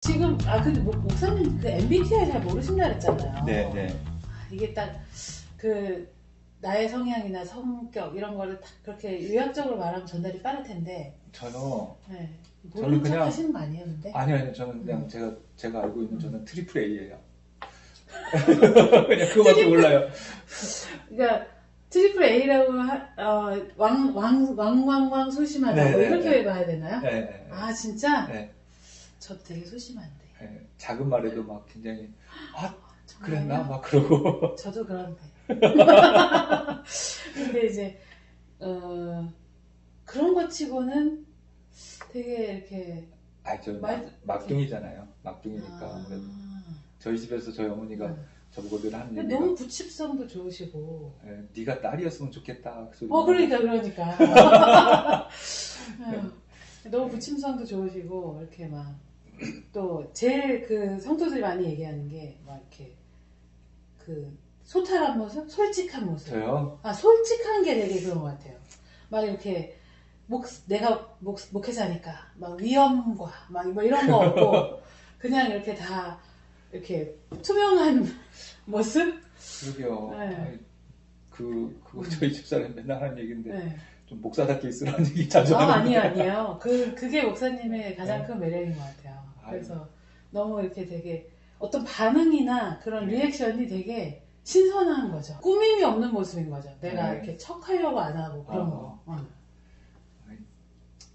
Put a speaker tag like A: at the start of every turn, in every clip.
A: 지금 근데 목사님 그 MBTI 잘 모르신다 그랬잖아요.
B: 네.
A: 이게 딱 그 나의 성향이나 성격 이런 거를 딱 그렇게 요약적으로 말하면 전달이 빠를 텐데.
B: 저는
A: 모르는 척
B: 그냥
A: 하시는 거 아니에요, 근데?
B: 아니요. 저는 그냥 제가 알고 있는 저는 트리플 A예요. 그냥 그거밖에 몰라요.
A: 그러니까 트리플 A라고 왕왕왕 소심하다 뭐 이렇게 봐야 되나요?
B: 네.
A: 아 진짜?
B: 네.
A: 저도 되게 소심한데.
B: 네. 작은 말에도 막 굉장히
A: 정말요?
B: 그랬나 막 그러고.
A: 저도 그런데. 근데 이제 그런 거 치고는 되게 이렇게
B: 저 막둥이잖아요. 막둥이니까. 그래도 저희 집에서 저희 어머니가 저보고 늘 하는 얘기가
A: 너무 부칩성도 좋으시고.
B: 네가 딸이었으면 좋겠다. 그 소리.
A: 그러니까. 너무 부침성도 좋으시고 이렇게 막 또 제일 그 성도들이 많이 얘기하는 게 막 이렇게 그 소탈한 모습, 솔직한 모습.
B: 저요?
A: 솔직한 게 되게 그런 것 같아요. 막 이렇게 내가 목회자니까 막 위험과 막 뭐 이런 거 없고 그냥 이렇게 다 이렇게 투명한 모습?
B: 그러게요.
A: 네.
B: 그거 저희 집사람 맨날 하는 얘기인데
A: 네.
B: 좀 목사답게 있으라는 얘기 자주 하는데.
A: 아니에요. 그게 목사님의 가장 큰 매력인 것 같아요. 그래서 너무 이렇게 되게 어떤 반응이나 그런 리액션이 되게 신선한 거죠. 꾸밈이 없는 모습인 거죠. 내가 이렇게 척하려고 안 하고 그런 거.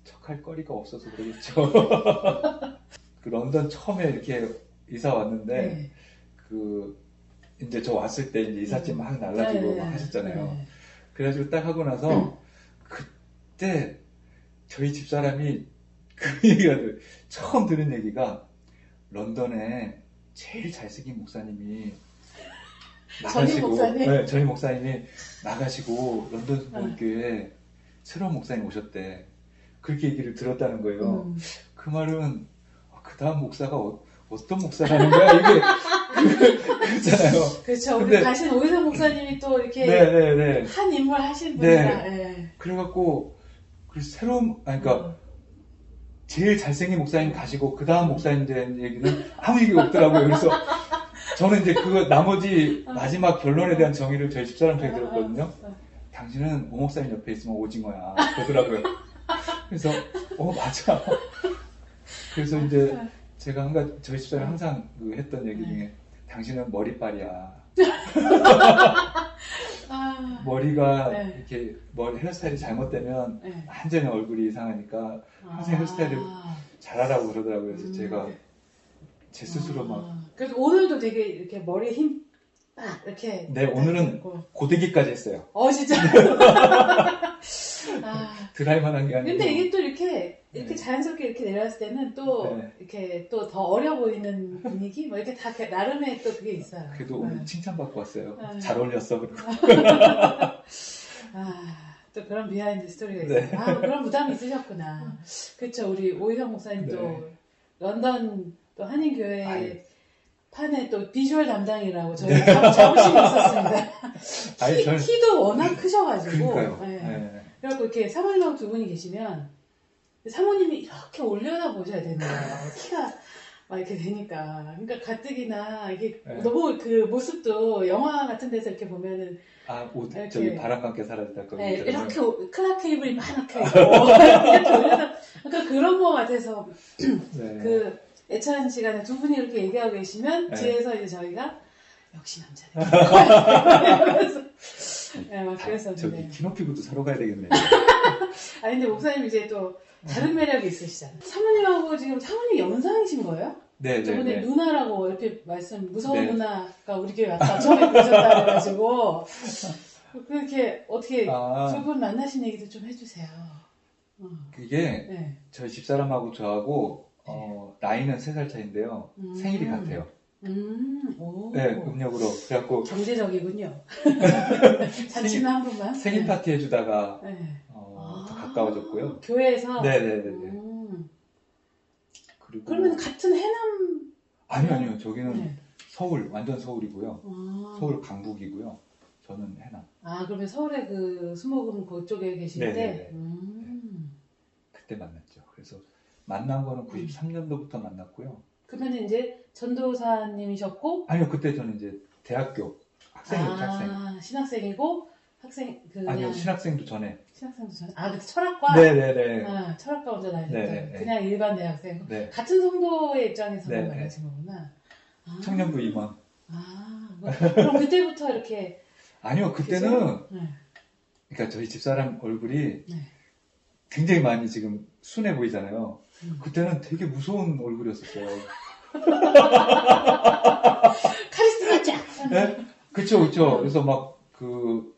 B: 척할 거리가 없어서 그러겠죠. 그 런던 처음에 이렇게 이사 왔는데 이제 저 왔을 때 이제 이삿짐 막 날라주고 막 하셨잖아요. 그래가지고 딱 하고 나서 그때 저희 집사람이 그 얘기를 처음 들은 얘기가 런던에 제일 잘생긴 목사님이 나가시고, 전임 목사님이 나가시고 런던 순복음교회에 새로운 목사님 오셨대. 그렇게 얘기를 들었다는 거예요. 그 말은 그 다음 목사가 어떤 목사라는 거야 이게 그렇잖아요.
A: 그렇죠. 우리 가신 오희성 목사님이 또 이렇게 한 인물 하신 분이라.
B: 그래갖고 그러니까 제일 잘생긴 목사님 가시고 그 다음 목사님 된 얘기는 아무 얘기가 없더라고요. 그래서 저는 이제 나머지 마지막 결론에 대한 정의를 저희 집사람한테 들었거든요. 당신은 오 목사님 옆에 있으면 오징어야 그러더라고요. 그래서 맞아. 그래서 이제 제가 항상 저희 집사람이 항상 했던 얘기 중에 당신은 머리빨이야. 머리가 이렇게 헤어스타일이 잘못되면 완전히 얼굴이 이상하니까 항상 헤어스타일을 잘하라고 그러더라고요. 그래서 제가 제 스스로 막.
A: 그래서 오늘도 되게 이렇게 머리에 힘 딱 이렇게.
B: 네, 오늘은 고데기까지 했어요.
A: 진짜.
B: 드라이만 한 게 아니고.
A: 근데 이게 또 이렇게 자연스럽게 이렇게 내려왔을 때는 또 이렇게 또 더 어려 보이는 분위기? 뭐 이렇게 다 나름의 또 그게 있어요.
B: 그래도 오늘 칭찬받고 왔어요. 잘 어울렸어. 그리고.
A: 또 그런 비하인드 스토리가 있어요. 그런 부담이 있으셨구나. 그쵸. 우리 오희성 목사님도 런던 또 한인교회 판에 또 비주얼 담당이라고 저희 자부심이 있었습니다. 키도 워낙 크셔가지고.
B: 그러니까요.
A: 그래갖고 이렇게 사모님하고 두 분이 계시면 사모님이 이렇게 올려다 보셔야 되는 거예요. 키가 막 이렇게 되니까. 그러니까 가뜩이나 이게 너무 그 모습도 영화 같은 데서 이렇게 보면은
B: 저기 바람과 함께 사라졌다.
A: 이렇게 클라 케이블이 막 이렇게 올려다 그러니까 그런 거 같아서 그 애찬 시간에 두 분이 이렇게 얘기하고 계시면 뒤에서 이제 저희가 역시 남자들 막 그래서
B: 저기 키 높이부터 사러 가야 되겠네.
A: 근데 목사님 이제 또 다른 매력이 있으시잖아요. 사모님하고 지금 사모님 연상이신 거예요?
B: 네.
A: 저번에 누나라고 이렇게 무서운 누나가 우리 교회 왔다 처음에 그러셨다 그래가지고 그렇게 어떻게 두 분 만나신 얘기도 좀 해주세요.
B: 그게 저희 집사람하고 저하고 나이는 3살 차인데요. 생일이 같아요. 음력으로. 그래갖고
A: 경제적이군요. 잔치는 한 번만.
B: 생일 파티 해주다가 더 가까워졌고요.
A: 교회에서?
B: 네네네. 그리고
A: 그러면 같은 해남?
B: 아니요. 저기는 서울, 완전 서울이고요. 서울 강북이고요. 저는 해남.
A: 그러면 서울에 그 수목은 그쪽에 계실 때?
B: 그때 만났죠. 그래서 만난 거는 93년도부터 만났고요.
A: 그러면 이제 전도사님이셨고
B: 아니요, 그때 저는 이제 대학교 학생이었죠, 학생.
A: 신학생이고 학생
B: 아니요, 신학생도 전에.
A: 신학생도 전에 그때 철학과
B: 네네네.
A: 철학과 먼저 다니셨던
B: 네네네.
A: 그냥 일반 대학생
B: 네.
A: 같은 성도의 입장에서만
B: 네.
A: 만나신 거구나.
B: 청년부 임원.
A: 그럼 그때부터 이렇게
B: 아니요, 그때는
A: 네.
B: 그러니까 저희 집사람 얼굴이
A: 네.
B: 굉장히 많이 지금 순해 보이잖아요. 그때는 되게 무서운 얼굴이었었어요.
A: 카리스마 쫙.
B: 네? 그쵸. 그래서 막 그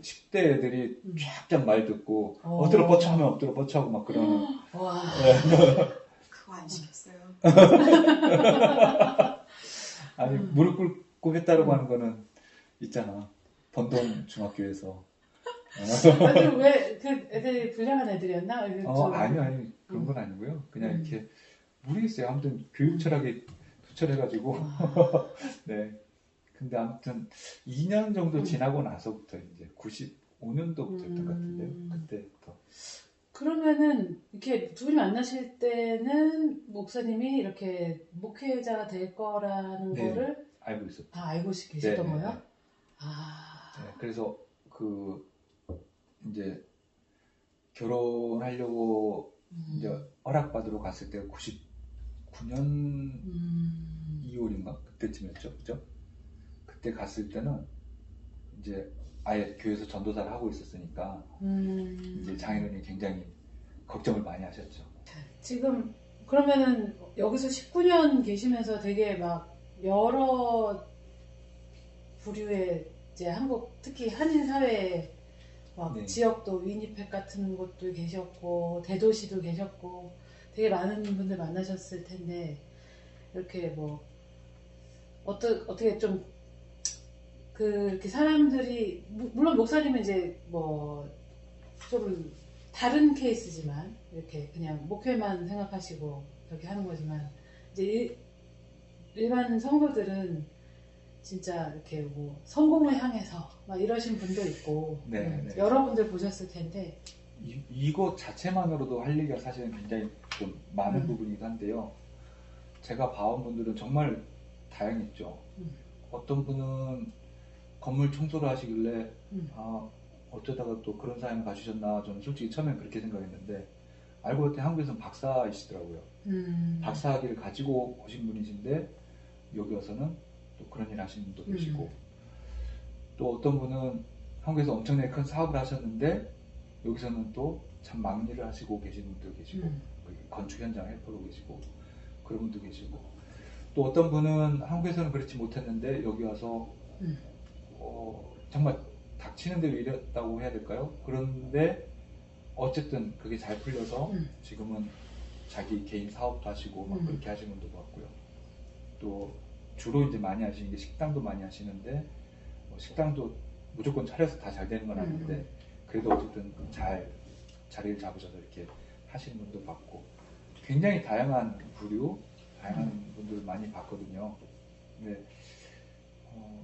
B: 10대 애들이 쫙쫙 말 듣고 엎드려 뻗쳐 하면 엎드려 뻗쳐 하고 막 그러는.
A: 와.
C: 그거 안 시켰어요.
B: 아니 무릎 꿇고 했다라고 하는 거는 있잖아. 번동 중학교에서.
A: 아니 왜 그 애들이 불량한 애들이었나?
B: 아니 그런 건 아니고요. 그냥 이렇게 모르겠어요. 아무튼 교육 철학이 투철해가지고. 네. 근데 아무튼 2년 정도 지나고 나서부터 이제 95년도부터였던 것 같은데요. 그때부터.
A: 그러면은 이렇게 두 분이 만나실 때는 목사님이 이렇게 목회자가 될 거라는
B: 네,
A: 거를
B: 알고 있었죠.
A: 알고 계셨던
B: 네,
A: 거예요?
B: 네. 네, 그래서 이제 결혼하려고 이제 허락받으러 갔을 때가 99년 2월인가 그때쯤이었죠, 그죠? 그때 갔을 때는 이제 아예 교회에서 전도사를 하고 있었으니까 이제 장인어른이 굉장히 걱정을 많이 하셨죠.
A: 지금 그러면은 여기서 19년 계시면서 되게 막 여러 부류의 이제 한국 특히 한인 사회에 막
B: 네.
A: 지역도 위니펙 같은 곳도 계셨고 대도시도 계셨고 되게 많은 분들 만나셨을 텐데 이렇게 뭐 어떻게 좀 그렇게 사람들이 물론 목사님은 이제 뭐 좀 다른 케이스지만 이렇게 그냥 목회만 생각하시고 그렇게 하는 거지만 이제 일반 성도들은 진짜 이렇게 뭐 성공을 향해서 막 이러신 분도 있고
B: 네.
A: 여러분들 보셨을 텐데
B: 이것 자체만으로도 할 얘기가 사실은 굉장히 좀 많은 부분이기도 한데요. 제가 봐온 분들은 정말 다양했죠. 어떤 분은 건물 청소를 하시길래 어쩌다가 또 그런 삶을 가지셨나 저는 솔직히 처음엔 그렇게 생각했는데 알고 봤더니 한국에서는 박사이시더라고요. 박사학위를 가지고 오신 분이신데 여기 와서는 또 그런 일 하시는 분도 계시고 또 어떤 분은 한국에서 엄청나게 큰 사업을 하셨는데 여기서는 또 참 막는 일을 하시고 계신 분도 계시고 건축 현장 헬퍼로 계시고 그런 분도 계시고 또 어떤 분은 한국에서는 그렇지 못했는데 여기 와서 정말 닥치는 대로 일했다고 해야 될까요? 그런데 어쨌든 그게 잘 풀려서 지금은 자기 개인 사업도 하시고 막 그렇게 하시는 분도 봤고요. 또 주로 이제 많이 하시는 게 식당도 많이 하시는데 식당도 무조건 차려서 다 잘 되는 건 아닌데 그래도 어쨌든 잘 자리를 잡으셔서 이렇게 하시는 분도 봤고 굉장히 다양한 부류, 다양한 분들을 많이 봤거든요. 근데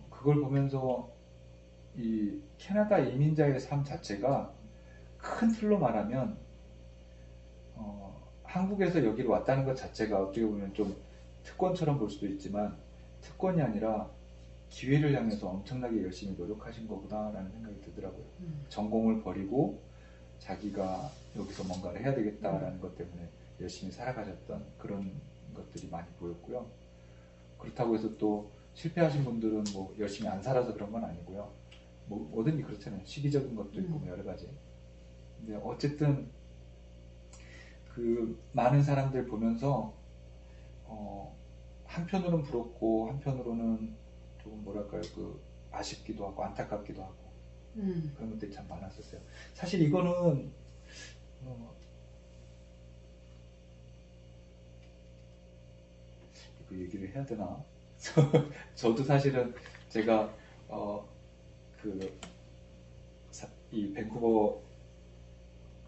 B: 그걸 보면서 이 캐나다 이민자의 삶 자체가 큰 틀로 말하면 한국에서 여기로 왔다는 것 자체가 어떻게 보면 좀 특권처럼 볼 수도 있지만 특권이 아니라 기회를 향해서 엄청나게 열심히 노력하신 거구나라는 생각이 들더라고요. 전공을 버리고 자기가 여기서 뭔가를 해야 되겠다라는 것 때문에 열심히 살아가셨던 그런 것들이 많이 보였고요. 그렇다고 해서 또 실패하신 분들은 뭐 열심히 안 살아서 그런 건 아니고요. 뭐 뭐든지 그렇잖아요. 시기적인 것도 있고 뭐 여러 가지. 근데 어쨌든 그 많은 사람들 보면서 한편으로는 부럽고 한편으로는 조금 뭐랄까요, 그 아쉽기도 하고 안타깝기도 하고 그런 것들이 참 많았었어요. 사실 이거는 그 얘기를 해야 되나? 저도 사실은 제가 이 밴쿠버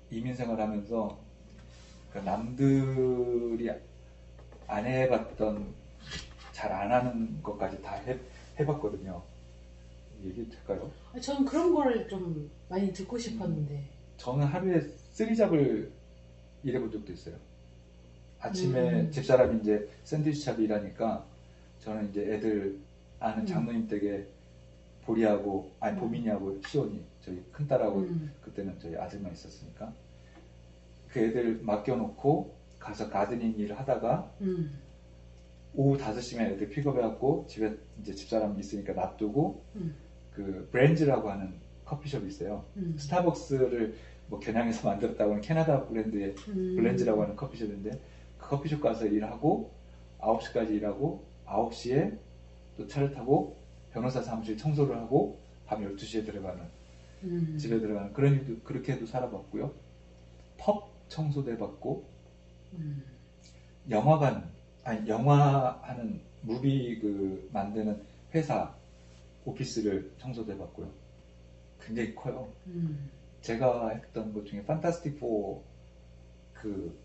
B: 이민 생활하면서 남들이 안 해봤던 잘 안 하는 것까지 다 해봤거든요. 얘기 될까요?
A: 저는 그런 거를 좀 많이 듣고 싶었는데
B: 저는 하루에 3잡을 일해본 적도 있어요. 아침에 집사람이 이제 샌드위치 샵 일하니까 저는 이제 애들 아는 장모님 댁에 보리하고 아니 보민이하고 시온이 저희 큰딸하고 그때는 저희 아들만 있었으니까 그 애들 맡겨놓고 가서 가드닝 일을 하다가 오후 5시면 애들 픽업해갖고 집에 이제 집사람 있으니까 놔두고 그 브랜즈라고 하는 커피숍이 있어요. 스타벅스를 뭐 겨냥해서 만들었다고 하는 캐나다 브랜드의 블렌즈라고 하는 커피숍인데 그 커피숍 가서 일하고 9시까지 일하고 9시에 또 차를 타고 변호사 사무실 청소를 하고 밤 12시에 들어가는 집에 들어가는 그런 일도 그렇게 해도 살아봤고요. 펍 청소도 해봤고 영화관 아니 영화하는 무비 그 만드는 회사 오피스를 청소도 해봤고요. 굉장히 커요. 제가 했던 것 중에 판타스틱 4 그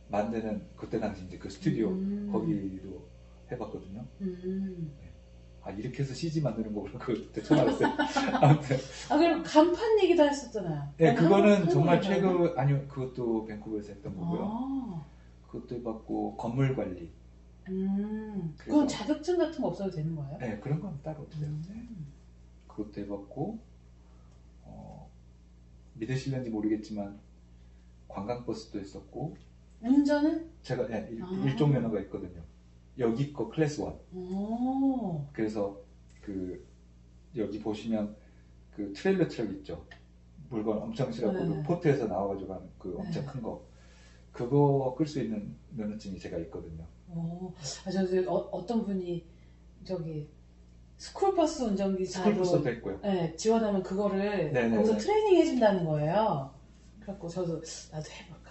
B: 만드는 그때 당시 이제 그 스튜디오 거기도 해봤거든요. 아 이렇게 해서 CG 만드는 거구나 그때 처음 알았어요. 아무튼
A: 그럼 간판 얘기도 했었잖아요.
B: 네 그거는 정말 최근 아니요 그것도 밴쿠버에서 했던 거고요. 그것도 해봤고 건물 관리.
A: 그건 자격증 같은 거 없어도 되는 거예요?
B: 네 그런 건 따로 없어요. 그것도 해봤고 믿으실는지 모르겠지만 관광버스도 했었고
A: 운전은?
B: 제가 네, 일종 면허가 있거든요. 여기 거 클래스 1. 그래서 그 여기 보시면 그 트레일러 트럭 있죠. 물건 엄청 실어고 그 포트에서 나와가지고 하는 그 엄청 큰 거. 그거 끌 수 있는 면허증이 제가 있거든요.
A: 저기 어떤 분이 저기 스쿨버스 운전기
B: 스쿨버스도 했고요.
A: 네, 지원하면 그거를
B: 네네네.
A: 거기서 트레이닝 해준다는 거예요. 그래갖고 저도 나도 해볼까.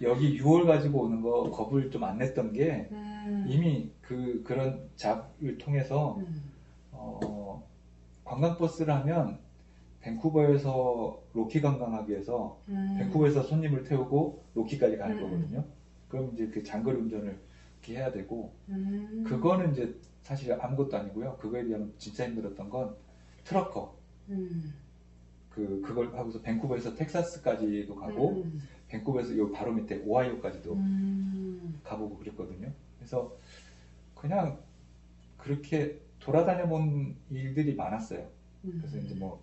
B: 여기 6월 가지고 오는 거 겁을 좀 안 냈던 게 이미 그런 잡을 통해서 관광버스를 하면 밴쿠버에서 로키 관광하기 위해서 밴쿠버에서 손님을 태우고 로키까지 가는 거거든요. 그럼 이제 그 장거리 운전을 이렇게 해야 되고 그거는 이제 사실 아무것도 아니고요. 그거에 비하면 진짜 힘들었던 건 트러커. 그걸 하고서 밴쿠버에서 텍사스까지도 가고 밴쿠버에서 요 바로 밑에 오하이오까지도 가보고 그랬거든요. 그래서 그냥 그렇게 돌아다녀 본 일들이 많았어요. 그래서 이제 뭐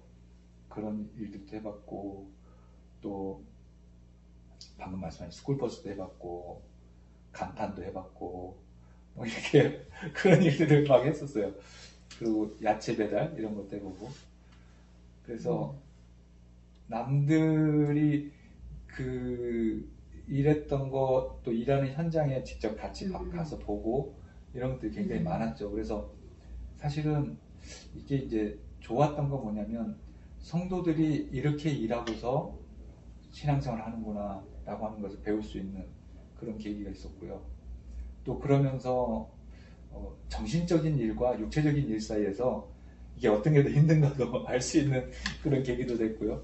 B: 그런 일들도 해봤고 또 방금 말씀하신 스쿨버스도 해봤고 간판도 해봤고 뭐 이렇게 그런 일들을 막 했었어요. 그리고 야채 배달 이런 것도 해보고 그래서 남들이 그 일했던 거 또 일하는 현장에 직접 같이 가서 보고 이런 것들이 굉장히 많았죠. 그래서 사실은 이게 이제 좋았던 건 뭐냐면 성도들이 이렇게 일하고서 신앙생활을 하는구나 라고 하는 것을 배울 수 있는 그런 계기가 있었고요. 또 그러면서 정신적인 일과 육체적인 일 사이에서 이게 어떤 게 더 힘든가도 알 수 있는 그런 계기도 됐고요.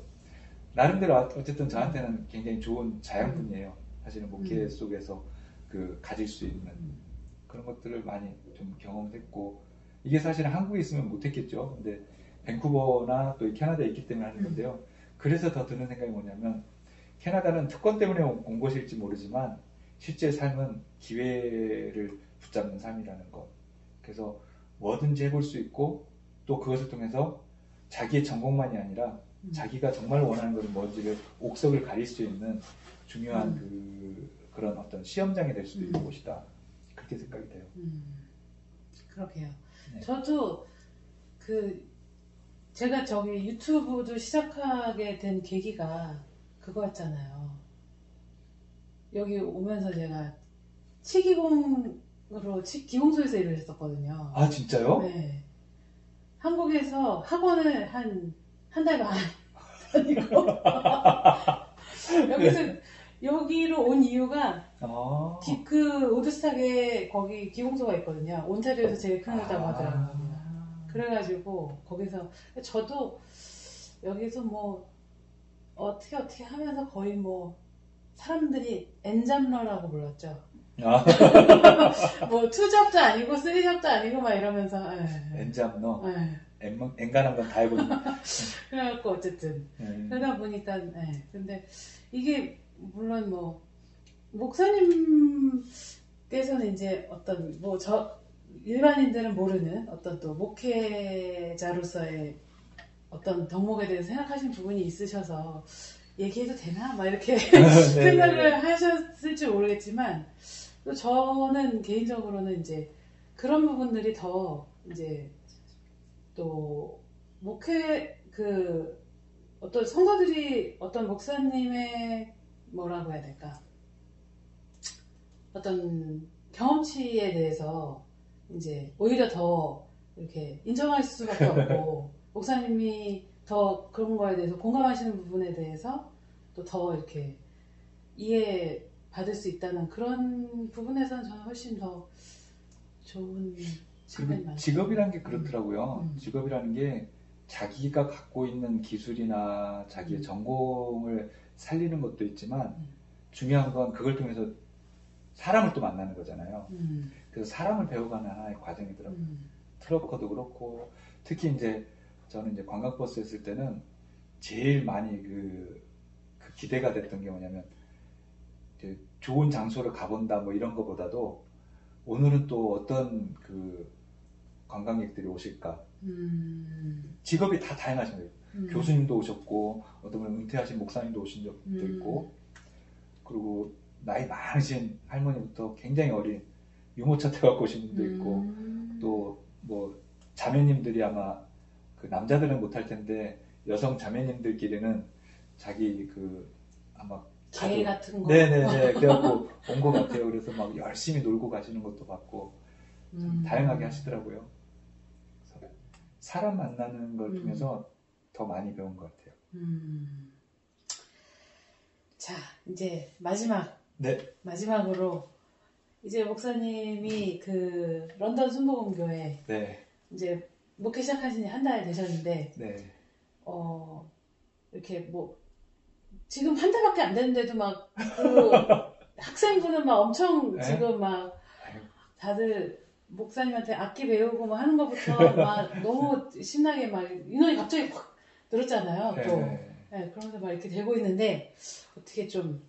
B: 나름대로 어쨌든 저한테는 굉장히 좋은 자양분이에요. 사실은 목회 속에서 그 가질 수 있는 그런 것들을 많이 좀 경험했고 이게 사실은 한국에 있으면 못했겠죠. 근데 밴쿠버나 또 캐나다에 있기 때문에 하는 건데요. 그래서 더 드는 생각이 뭐냐면 캐나다는 특권 때문에 온 것일지 모르지만 실제 삶은 기회를 붙잡는 삶이라는 것. 그래서 뭐든지 해볼 수 있고 또 그것을 통해서 자기의 전공만이 아니라 자기가 정말 원하는 것은 뭔지를 옥석을 가릴 수 있는 중요한 그런 어떤 시험장이 될 수도 있는 곳이다. 그렇게 생각이 돼요.
A: 그러게요.
B: 네.
A: 저도 제가 저기 유튜브도 시작하게 된 계기가 그거였잖아요. 여기 오면서 제가 기공소에서 일을 했었거든요.
B: 아 진짜요?
A: 네. 한국에서 학원을 한 달 반 다니고 여기로 온 이유가 그 오드스탁에 거기 기공소가 있거든요. 온타리오에서 제일 크다고 하더라고요. 그래가지고 거기서 저도 여기서 뭐 어떻게 하면서 거의 뭐 사람들이 엔잡러라고 불렀죠. 뭐 2잡도 아니고 3잡도 아니고 막 이러면서
B: 엔잡러 엔간한 건 다 해보니
A: 그래갖고 어쨌든 그러다 보니까 근데 이게 물론 뭐 목사님께서는 이제 어떤 뭐 일반인들은 모르는 어떤 또 목회자로서의 어떤 덕목에 대해서 생각하신 부분이 있으셔서 얘기해도 되나? 막 이렇게 생각을 하셨을지 모르겠지만 또 저는 개인적으로는 이제 그런 부분들이 더 이제 또 목회 어떤 성도들이 어떤 목사님의 뭐라고 해야 될까? 어떤 경험치에 대해서 이제 오히려 더 이렇게 인정할 수밖에 없고 목사님이 더 그런 거에 대해서 공감하시는 부분에 대해서 또 더 이렇게 이해받을 수 있다는 그런 부분에서는 저는 훨씬 더 좋은 측면이 많아요.
B: 직업이라는 게 그렇더라고요. 직업이라는 게 자기가 갖고 있는 기술이나 자기의 전공을 살리는 것도 있지만 중요한 건 그걸 통해서 사람을 또 만나는 거잖아요. 그래서 사람을 배워가는 하나의 과정이더라고요. 트럭커도 그렇고 특히 이제 저는 이제 관광버스 했을 때는 제일 많이 그 기대가 됐던 게 뭐냐면 이제 좋은 장소를 가본다 뭐 이런 거보다도 오늘은 또 어떤 그 관광객들이 오실까. 직업이 다 다양하신 거예요. 교수님도 오셨고 어떤 분은 은퇴하신 목사님도 오신 적도 있고 그리고 나이 많으신 할머니부터 굉장히 어린 유모차 태워갖고 오신 분도 있고 또 뭐 자매님들이 아마 그 남자들은 못할 텐데 여성 자매님들끼리는 자기 아마
A: 개 같은 거
B: 네네네 그래갖고 온 것 같아요. 그래서 막 열심히 놀고 가시는 것도 봤고 참 다양하게 하시더라고요. 그래서 사람 만나는 걸 통해서 더 많이 배운 것 같아요.
A: 자 이제
B: 네.
A: 마지막으로 이제 목사님이 그 런던 순복음교회
B: 네.
A: 이제 목회 시작하신 지 한 달 되셨는데
B: 네.
A: 이렇게 뭐 지금 한 달밖에 안 됐는데도 막 그 학생분은 막 엄청
B: 네?
A: 지금 막 다들 목사님한테 악기 배우고 막 하는 것부터 막 너무 신나게 막 인원이 갑자기 확 늘었잖아요.
B: 네.
A: 또 네, 그러면서 막 이렇게 되고 있는데 어떻게 좀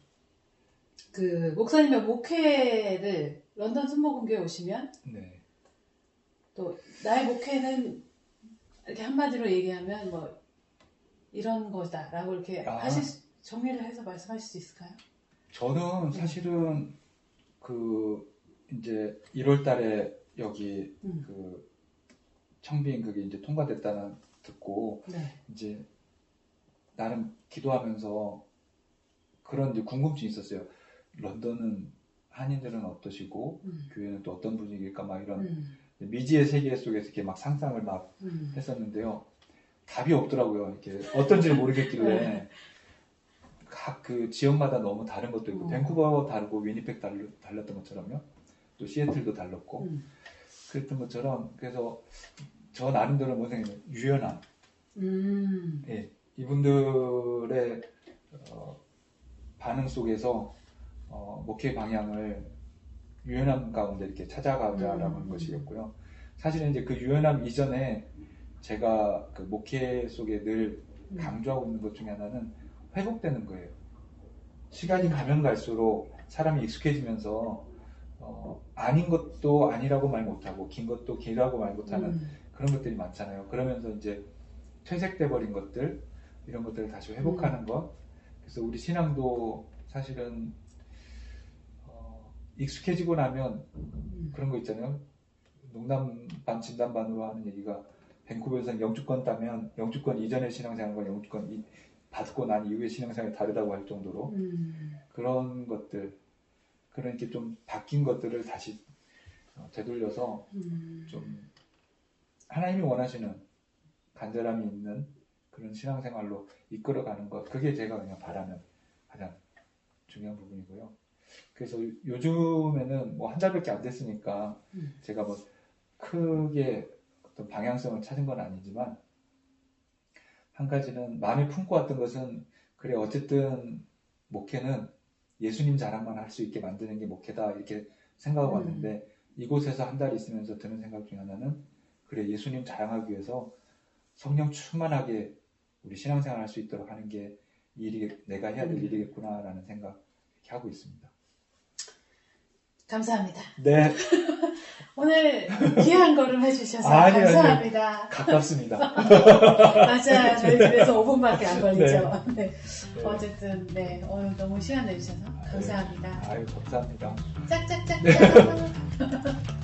A: 그 목사님의 목회를 런던 순복음교회 오시면
B: 네.
A: 또 나의 목회는 이렇게 한마디로 얘기하면 뭐 이런 거다라고 이렇게 정리를 해서 말씀하실 수 있을까요?
B: 저는 사실은 이제 1월 달에 여기 청빙 그게 이제 통과됐다는 듣고
A: 네.
B: 이제 나름 기도하면서 그런 이제 궁금증이 있었어요. 런던은 한인들은 어떠시고 교회는 또 어떤 분위기일까 막 이런 미지의 세계 속에서 이렇게 막 상상을 막 했었는데요. 답이 없더라고요. 이렇게 어떤지를 모르겠길래 각 그 지역마다 너무 다른 것도 있고 밴쿠버 다르고 위니펙 달랐던 것처럼요. 또 시애틀도 달랐고 그랬던 것처럼 그래서 저 나름대로 뭔 생각이냐면 유연함. 예, 이분들의 반응 속에서 목회 방향을 유연함 가운데 이렇게 찾아가자라고 하는 것이었고요. 사실은 이제 그 유연함 이전에 제가 그 목회 속에 늘 강조하고 있는 것 중에 하나는 회복되는 거예요. 시간이 가면 갈수록 사람이 익숙해지면서 아닌 것도 아니라고 말 못하고 긴 것도 기라고 말 못하는 그런 것들이 많잖아요. 그러면서 이제 퇴색돼 버린 것들 이런 것들을 다시 회복하는 것. 그래서 우리 신앙도 사실은 익숙해지고 나면 그런 거 있잖아요. 농담 반 진담 반으로 하는 얘기가 밴쿠버에서 영주권 따면 영주권 이전의 신앙생활과 영주권 받고 난 이후의 신앙생활이 다르다고 할 정도로 그런 것들 그러니까 좀 바뀐 것들을 다시 되돌려서 좀 하나님이 원하시는 간절함이 있는 그런 신앙생활로 이끌어가는 것 그게 제가 그냥 바라는 가장 중요한 부분이고요. 그래서 요즘에는 뭐 한 달밖에 안 됐으니까 제가 뭐 크게 어떤 방향성을 찾은 건 아니지만 한 가지는 마음에 품고 왔던 것은 그래 어쨌든 목회는 예수님 자랑만 할 수 있게 만드는 게 목회다 이렇게 생각하고 왔는데 이곳에서 한 달 있으면서 드는 생각 중에 하나는 그래 예수님 자랑하기 위해서 성령 충만하게 우리 신앙생활 할 수 있도록 하는 게 내가 해야 될 일이겠구나라는 생각 이렇게 하고 있습니다.
A: 감사합니다.
B: 네.
A: 오늘 귀한 걸음 해주셔서
B: 아니요,
A: 감사합니다.
B: 가깝습니다.
A: 맞아요. 저희 집에서 5분밖에 안 걸리죠. 네.
B: 네.
A: 어쨌든 네 오늘 너무 시간 내주셔서 감사합니다.
B: 아유, 감사합니다.
A: 짝짝짝짝.